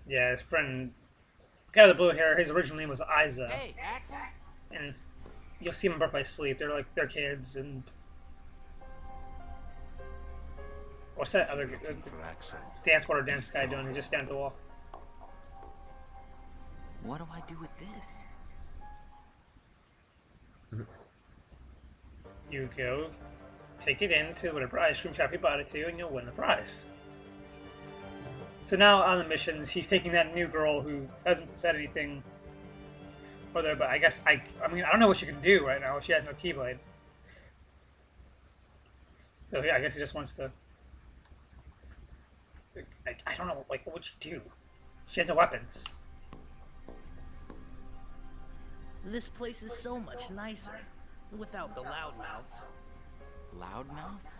Yeah, his friend, guy with the blue hair, his original name was Isa, Hey, Axel. and you'll see them both by sleep. They're like they're kids, and what's that other Looking for Axel. dance water dance guy doing? He's just down at the wall. What do I do with this? You go take it into whatever ice cream shop you bought it to, and you'll win the prize. So now on the missions, he's taking that new girl who hasn't said anything. Whether, but I guess I mean I don't know what she can do right now. She has no keyblade. So yeah, I guess he just wants to. I don't know, like what would she do? She has no weapons. This place is so much nicer without the loudmouths. Loudmouths?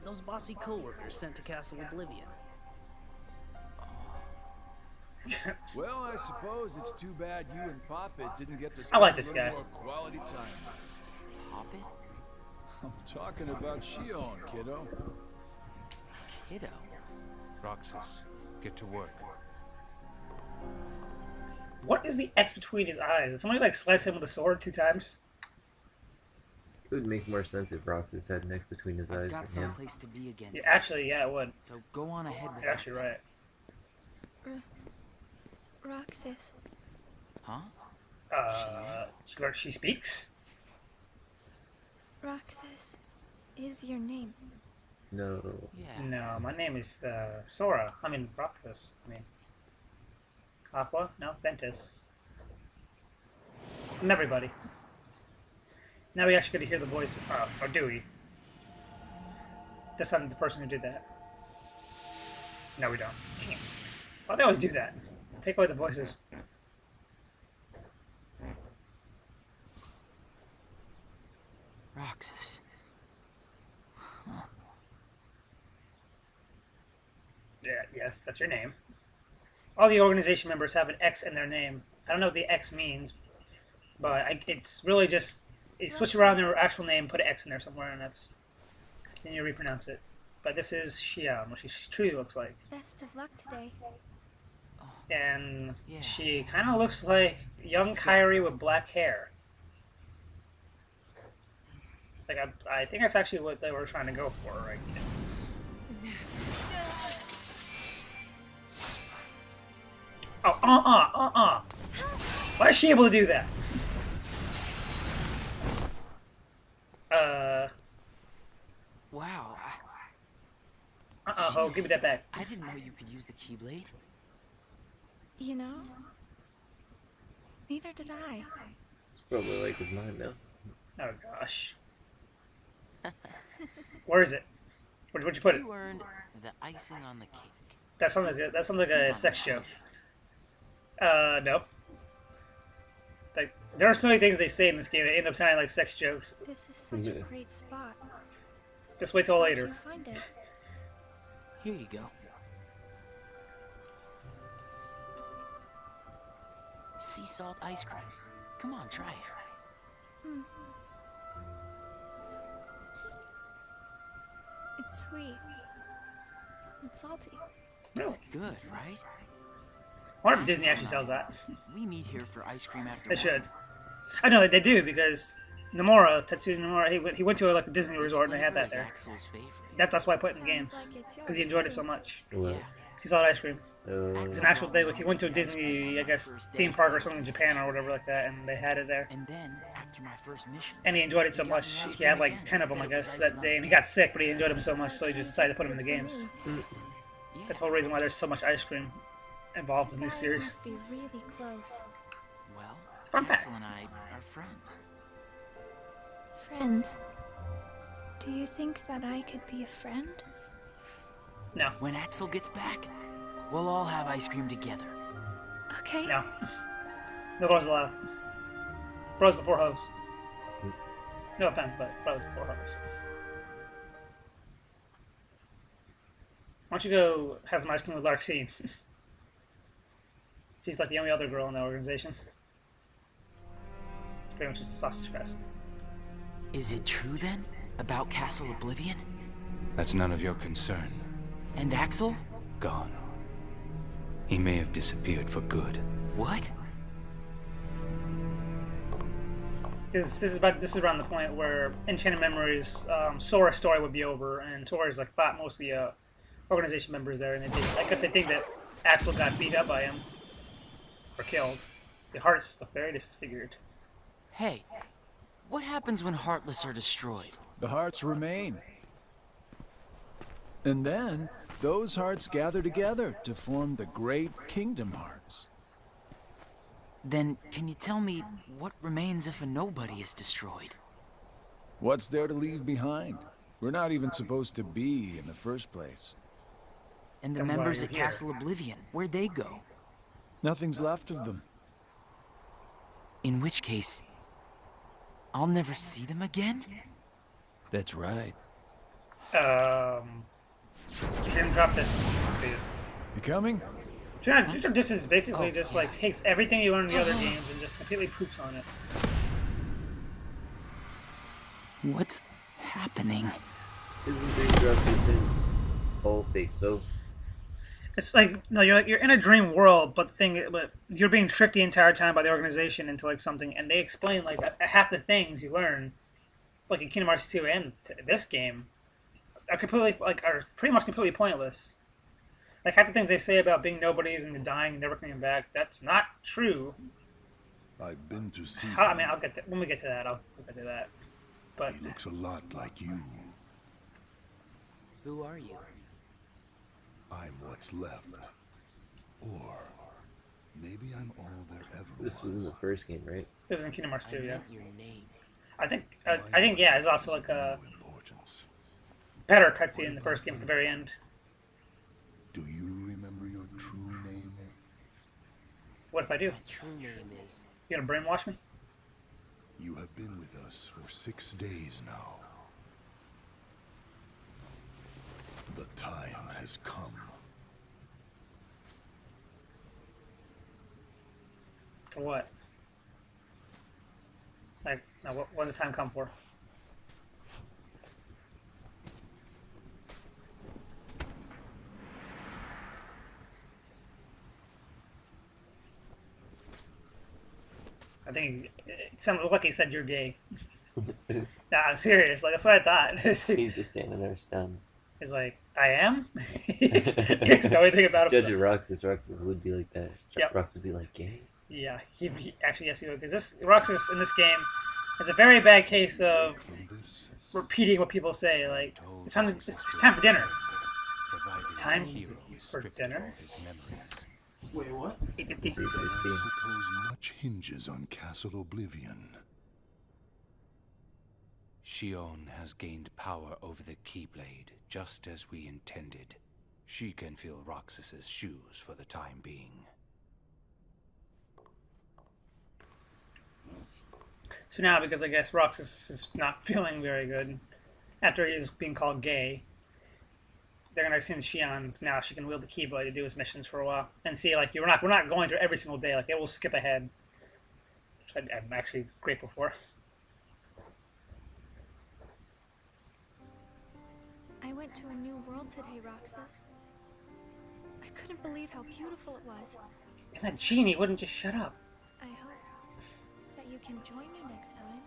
Those bossy coworkers sent to Castle Oblivion. Well, I suppose it's too bad you and Poppet didn't get to I spend like a this little guy. more quality time. Poppet? I'm talking about Xion, kiddo. Kiddo? Roxas, get to work. What is the X between his eyes? Did somebody like slice him with a sword 2 times? It would make more sense if Roxas had an X between his I've eyes got than him. someplace to be again. Yeah, actually, yeah, it would. So go on ahead with You're actually right. Roxas. Huh? She speaks? Roxas is your name. No. Yeah. No, my name is Sora. I mean, Roxas. I mean, Aqua? No, Ventus. And everybody. Now we actually get to hear the voice, or do we? That's not the person who did that. No, we don't. Damn. Why do they always do that? Take away the voices. Roxas. Yeah, yes, that's your name. All the organization members have an X in their name. I don't know what the X means, but it's really just you switch around their actual name, put an X in there somewhere, and then you repronounce it. But this is Xion, what she truly looks like. Best of luck today. And Yeah. she kind of looks like young Kyrie with black hair. Like I think that's actually what they were trying to go for, right? Oh, Why is she able to do that? Wow. Ho, give me that back. I didn't know you could use the Keyblade. You know? Neither did I. It's probably like his mind now. Oh gosh. Where is it? Where'd you put it? You earned the icing on the cake. That sounds like a sex joke. No. Like there are so many things they say in this game that end up sounding like sex jokes. This is such a great spot. Just wait till How'd later. you find it? Here you go. Sea salt ice cream. Come on, try it. It's sweet. It's salty. It's good, right? I wonder if Disney actually sells that. We meet here for ice cream after They work. should. I know that they do because Nomura, Tetsuya Nomura, he went to like a Disney This resort and they had flavor that is there. Axel's favorite. That's why I put it in Sounds games like it's because he yours, enjoyed it too. so much. What? Yeah. Sea salt ice cream. Uh, It's an actual thing. Like he went to a Disney, I guess, theme park or something in Japan or whatever like that, and they had it there. And then, after my first mission, And he enjoyed it so much. He had like 10 of them, I guess, that day. And he got sick, but he enjoyed them so much, so he just decided to put them in the games. yeah, That's the whole reason why there's so much ice cream involved in You this guys series. must be really close. well, Fun fact. Axel and I are friends. Friends. Do you think that I could be a friend? No, When Axel gets back, we'll all have ice cream together. Okay. no. No bros allowed. Bros before hoes. No offense, but bros before hoes. Why don't you go have some ice cream with Larxene? She's like the only other girl in the organization. It's pretty much just a sausage fest. Is it true then? About Castle Oblivion? That's none of your concern. And Axel? Gone. He may have disappeared for good. What? This is around the point where Enchanted Memories, Sora's story would be over, and Sora's like fought most of the organization members there, and I guess they think that Axel got beat up by him or killed. The hearts look very disfigured. Hey, what happens when Heartless are destroyed? The hearts remain. And then, those hearts gather together to form the great Kingdom Hearts. Then, can you tell me what remains if a nobody is destroyed? What's there to leave behind? We're not even supposed to be in the first place. And the Then why members are at you here? Castle Oblivion, where'd they go? Nothing's left of them. In which case, I'll never see them again? That's right. Dream drop distance, dude. You coming? Dream drop distance basically just like takes everything you learn in the other games and just completely poops on it. What's happening? Isn't Dream Drop Distance all fake though? It's like no, you're in a dream world, but you're being tricked the entire time by the organization into like something, and they explain like half the things you learn, like in Kingdom Hearts 2 and this game, are pretty much completely pointless. Like half the things they say about being nobodies and dying and never coming back, that's not true. I've been to see I mean, when we get to that, I'll get to that. But He looks a lot like you. Who are you? I'm what's left. Or maybe I'm all there ever This was in the first game, right? this is in Kingdom Hearts 2, yeah. meant your name. I think yeah, there's also like a No importance. better cutscene in the first game at the very end. Do you remember your true name? What if I do? My true name is... You gonna brainwash me? You have been with us for 6 days now. The time has come. For what? Like, no, what does the time come for? I think it sounded like he said you're gay. Nah, I'm serious. Like that's what I thought. He's just standing there stunned. He's like, I am. He doesn't know anything about Judge it. of Roxas would be like that. Yep. Roxas would be like gay. Yeah, he actually yes he would because this Roxas in this game is a very bad case of From this, repeating what people say. Like it's time for dinner. Provided Time the hero is for stripped dinner? of all his memories. 8:50. See, 15. I suppose much hinges on Castle Oblivion. Xion has gained power over the Keyblade, just as we intended. She can fill Roxas's shoes for the time being. So now, because I guess Roxas is not feeling very good after he is being called gay, they're gonna send Xion. Now she can wield the Keyblade to do his missions for a while and see. Like we're not going through every single day. Like it will skip ahead, which I'm actually grateful for. I went to a new world today, Roxas. I couldn't believe how beautiful it was. And that genie wouldn't just shut up. I hope that you can join me next time.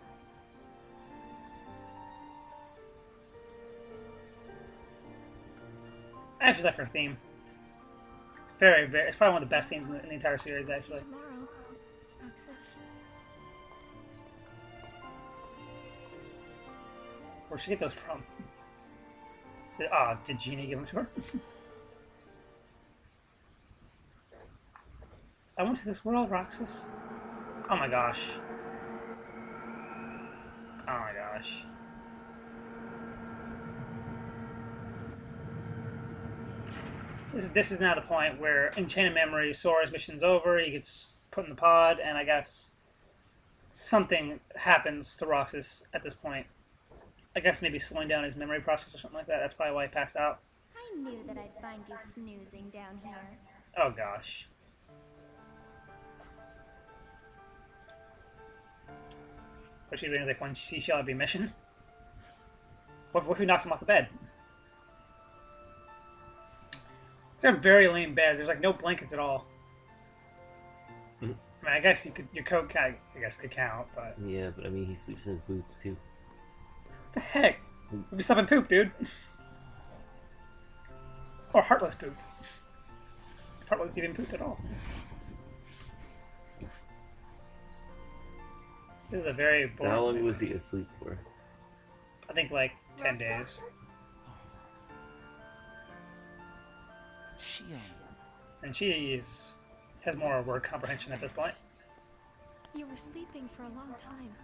I actually like her theme. Very, very. It's probably one of the best themes in the entire series, See you actually. tomorrow, Roxas. Where'd she get those from? Did Genie give them to her? I went to this world, Roxas. Oh my gosh. Oh my gosh. This is now the point where Enchanted Memory, Sora's mission's over, he gets put in the pod, and I guess something happens to Roxas at this point. I guess maybe slowing down his memory process or something like that. That's probably why he passed out. I knew that I'd find you snoozing down here. Oh gosh. What she doing like when she shall be mission? What if he knocks him off the bed? These are very lame beds. There's like no blankets at all. Mhm. I mean, I guess you could, your coat I guess could count, but Yeah, but I mean, he sleeps in his boots too. what the heck? We'll be stopping poop, dude. Or heartless poop. If heartless even pooped at all. This is a very So how boring long was he asleep for? I think like 10 days. Xion. And she has more word comprehension at this point. You were sleeping for a long time.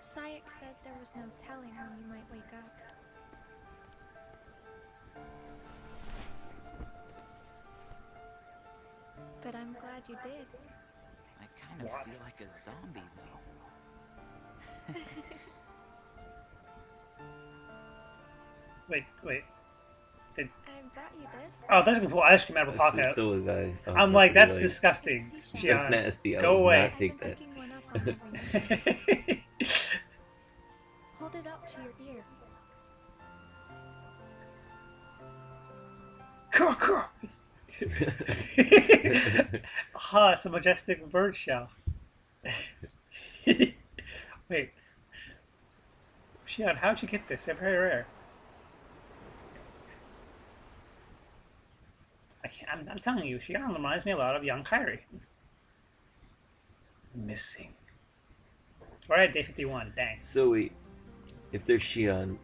Sayek said there was no telling when you might wake up. But I'm glad you did. I kind of feel like a zombie, though. Wait. I brought you this. Oh, there's a pull ice cream out of a pocket. So was I. I was I'm like, about to that's be disgusting. That's Xion, nasty. I go would away. not take that. I've been picking one up on every night. Hold it up to your ear. Caw. Ah, it's a majestic bird shell. Wait. Xion, how'd you get this? They're very rare. I'm telling you, Xion reminds me a lot of young Kyrie. Missing. We're at day 51, dang. So wait, if there's Xion,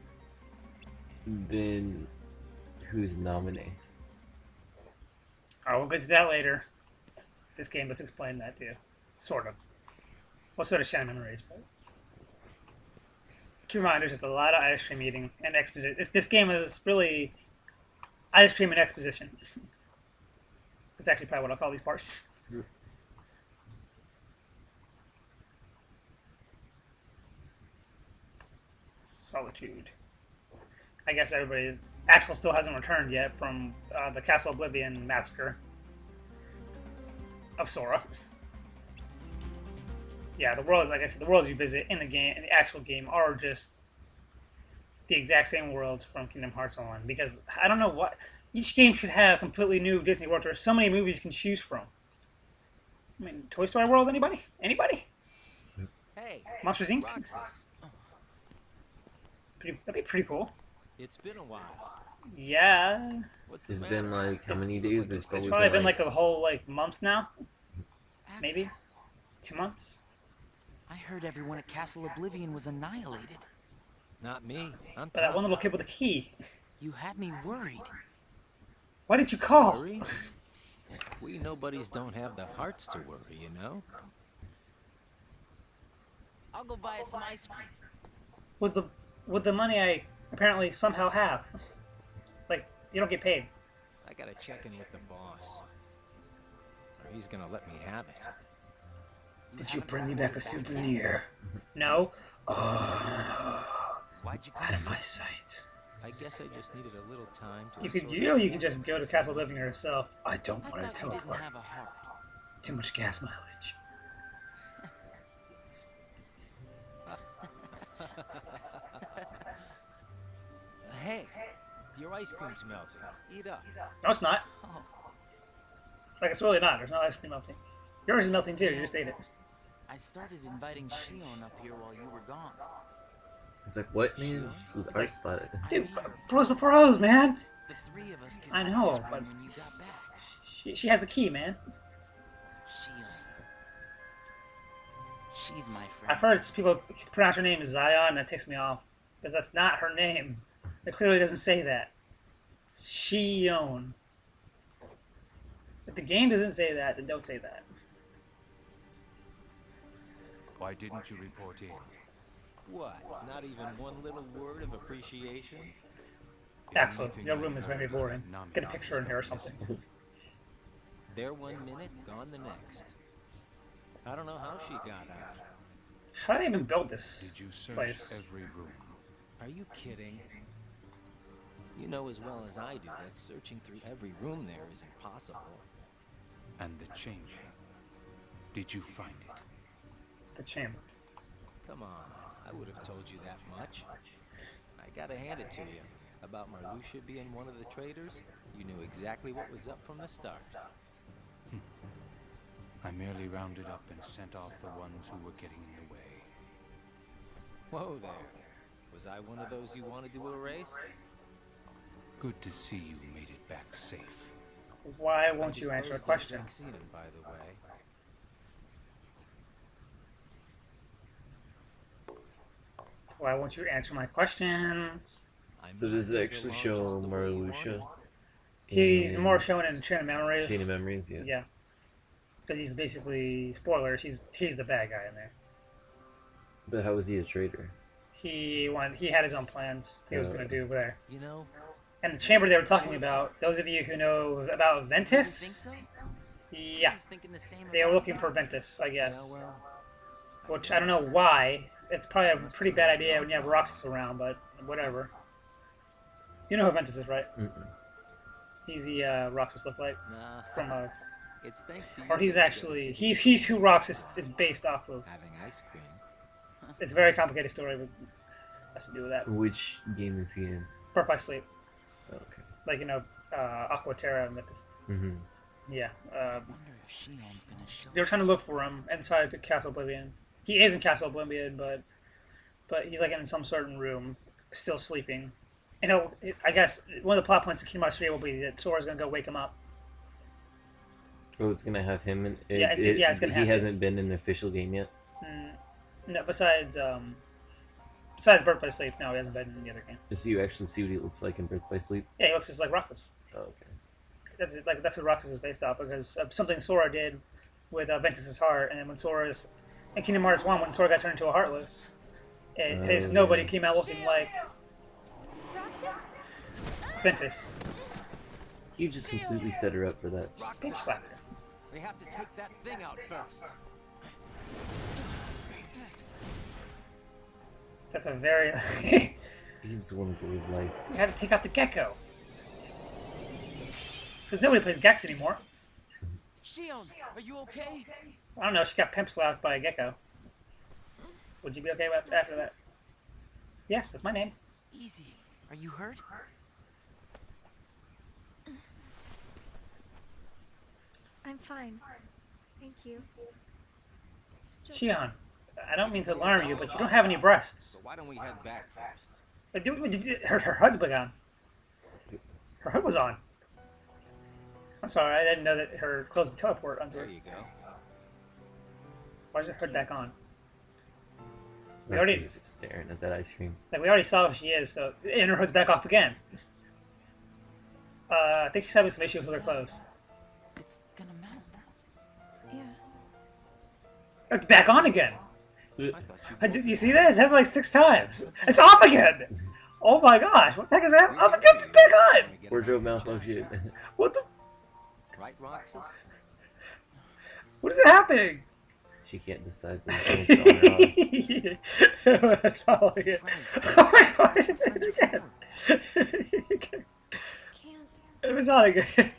then who's Naminé? Alright, we'll get to that later. This game does explain that too. Sort of. Well, sort of Shannon memories, but keep in mind there's just a lot of ice cream eating and exposition. This game is really ice cream and exposition. That's actually probably what I'll call these parts. Solitude. I guess everybody's... Axel still hasn't returned yet from the Castle Oblivion massacre of Sora. Yeah, the world, like I said, the worlds you visit in the game, in the actual game, are just the exact same worlds from Kingdom Hearts 1. Because I don't know what... Each game should have a completely new Disney world. There's so many movies you can choose from. I mean, Toy Story World, anybody? Anybody? Hey, Monsters, Inc.? Roxas. That'd be pretty cool. It's been a while. Yeah. What's the It's matter? been like how many days? It's probably been like a whole month now. Maybe? Axel, 2 months? I heard everyone at Castle Oblivion was annihilated. Not me. I'm But that tough. one little kid with a key. You had me worried. Why didn't you call? Worry? We nobodies don't have the hearts to worry, you know? I'll go buy us some ice cream. With the money I apparently somehow have. Like, you don't get paid. I gotta check in with the boss. Or he's gonna let me have it. Did you bring me back a souvenir? No. Why'd you Out of my sight. I guess I just needed a little time to You could sort you can just go to Castle Living yourself. I don't I want to thought you didn't teleport. have a heart. Too much gas mileage. Hey, your ice cream's melting. Eat up. No, it's not. Oh, Like, it's really not. There's no ice cream melting. Yours is melting too. You just ate it. I started inviting Xion up here while you were gone. It's like, what, man? This was our spot. Dude, pros before hoes, man. The three of us could I have know, ice cream but- when you got back. She has the key, man. Xion. She's my friend. I've heard people pronounce her name as Xion, and that takes me off. Because that's not her name. It clearly doesn't say that. Xion. If the game doesn't say that, then don't say that. Why didn't you report in? What? Not even one little word of appreciation? The Axel, only thing your I've room is very heard that boring. Nami Get a Nami picture in here or stuff is something. There 1 minute, gone the next. I don't know how she got out. How did they even build this Did you search place? every room? Are you kidding? You know as well as I do that searching through every room there is impossible. And the chamber? Did you find it? The chamber. Come on, I would have told you that much. I gotta hand it to you. About Marluxia being one of the traitors, You knew exactly what was up from the start. I merely rounded up and sent off the ones who were getting in the way. Whoa there. Was I one of those you wanted to erase? Good to see you made it back safe. Why won't you answer a question? Xion, by the way. Why won't you answer my questions? So does it actually show Marluxia? He's in more shown in Chain of Memories. Chain of Memories, yeah. Yeah. Because he's basically, spoilers, he's the bad guy in there. But how was he a traitor? He had his own plans that he was going to do there. You know, And the chamber they were talking about, those of you who know about You Ventus, think so? I yeah, was thinking the same they were about looking that. for Ventus, I guess. well, Which I don't know why. It's probably a pretty bad idea when you have Roxas around, but whatever. You know who Ventus is, right? Mm-mm. He's the Roxas look like nah. from It's thanks to you. or he's that I actually get to see he's who Roxas is based off of. having ice cream. It's a very complicated story, but has to do with that. Which game is he in? Birth by Sleep, Oh, okay. like Aqua Terra and Ventus. Mm-hmm. Yeah, I wonder if Xion's gonna show. they were trying to look for him inside the Castle Oblivion. He is in Castle Oblivion, but he's like in some certain room, still sleeping. And I guess one of the plot points of Kingdom Hearts 3 will be that Sora's gonna go wake him up. Oh, it's gonna have him in it. Yeah, it's gonna have He to. hasn't been in the official game yet. No, besides Birth by Sleep, no, he hasn't been in the other game. Just so you actually see what he looks like in Birth by Sleep. Yeah, he looks just like Roxas. Oh, okay. That's what Roxas is based off because of something Sora did with Ventus's heart, and then when Sora's in Kingdom Hearts 1, when Sora got turned into a Heartless, nobody came out looking like Roxas? Ventus. You just completely set her up for that. Bitch slapped her. We have to take that thing out first. That's a very. He's one to live life. You had to take out the gecko. Because nobody plays Gex anymore. Xion, are you okay? I don't know, she got pimp slapped by a gecko. Would you be okay with after that? Yes, that's my name. Easy. Are you hurt? I'm fine. Thank you. It's just... Xion, I don't mean to alarm you, but you don't have any breasts. So why don't we head back first? Her hood's been on. Her hood was on. I'm sorry, I didn't know that her clothes would teleport onto There her. you go. Why is her hood back on? We That's already- just staring at that ice cream. Like, we already saw who she is, so... And her hood's back off again. I think she's having some issues with her clothes. It's gonna melt. Yeah. It's back on again! I thought you You see that? It's happened like 6 times. It's off again! Oh my gosh, what the heck is that? Oh, it's back on! Wardrobe malfunction. What the... Right, Roxas? What is happening? She can't decide what's going on. That's probably it. Right. Oh my gosh, it's again. Can't It was on again.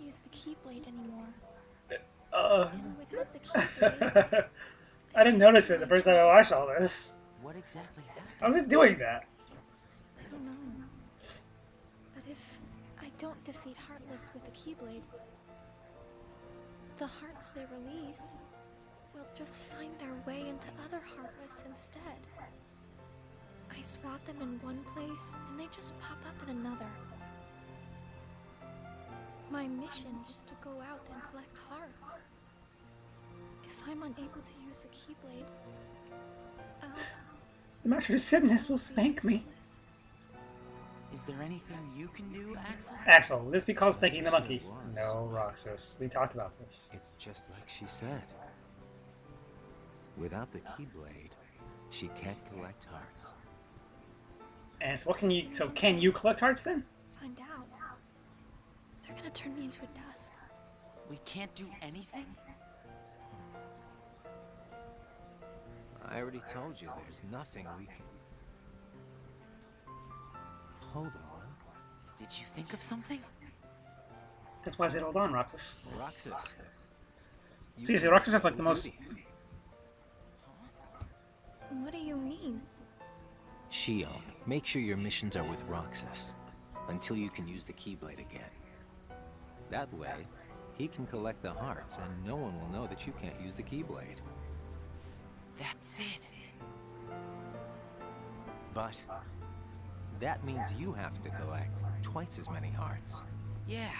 use the Keyblade anymore. Uh, And without the Keyblade, I didn't notice it the first time I watched all this. What exactly happened? I wasn't doing that. I don't know. But if I don't defeat Heartless with the Keyblade, the hearts they release will just find their way into other Heartless instead. I swat them in one place, and they just pop up in another. My mission is to go out and collect hearts. If I'm unable to use the Keyblade, The Master of Sadness will spank me. useless. Is there anything you can do, Axel? Axel, will this be called spanking the monkey? No, Roxas. We talked about this. It's just like she said. Without the Keyblade, she can't collect hearts. And so what can you... So can you collect hearts then? Find out. They're gonna turn me into a dusk. We can't do anything? I already told you there's nothing we can... Hold on. Did you think of something? That's why I said hold on, Roxas. Roxas. you Seriously, can Roxas has like the do most... duty. What do you mean? Xion, make sure your missions are with Roxas. Until you can use the Keyblade again. That way, he can collect the hearts, and no one will know that you can't use the Keyblade. That's it. But that means you have to collect twice as many hearts. Yeah,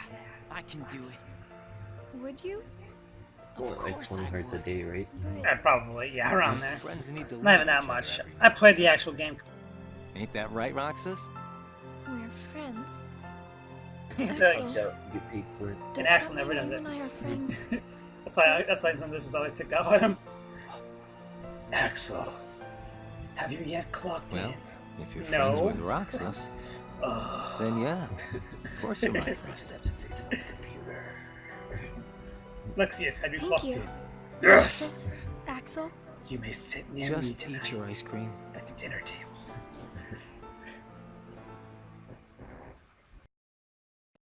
I can do it. Would you? It's only like course 20 I hearts a would. day, right? But Probably, yeah, around there. Friends need to Not even learn that each other much. every I now and played the actual game. Ain't that right, Roxas? we're friends. Thanks. So you paid for it. Does Axel that never mean does you it. and I are friends? That's why some of this has always ticked out on him. Axel, have you yet clocked Well, in? if you're No. friends with Roxas, then yeah, of course you're my I friend. just have to fix it on the computer. Lexius, have you Thank clocked you. in? Yes! Axel? You may sit near me Just tonight eat your ice cream. at the dinner table.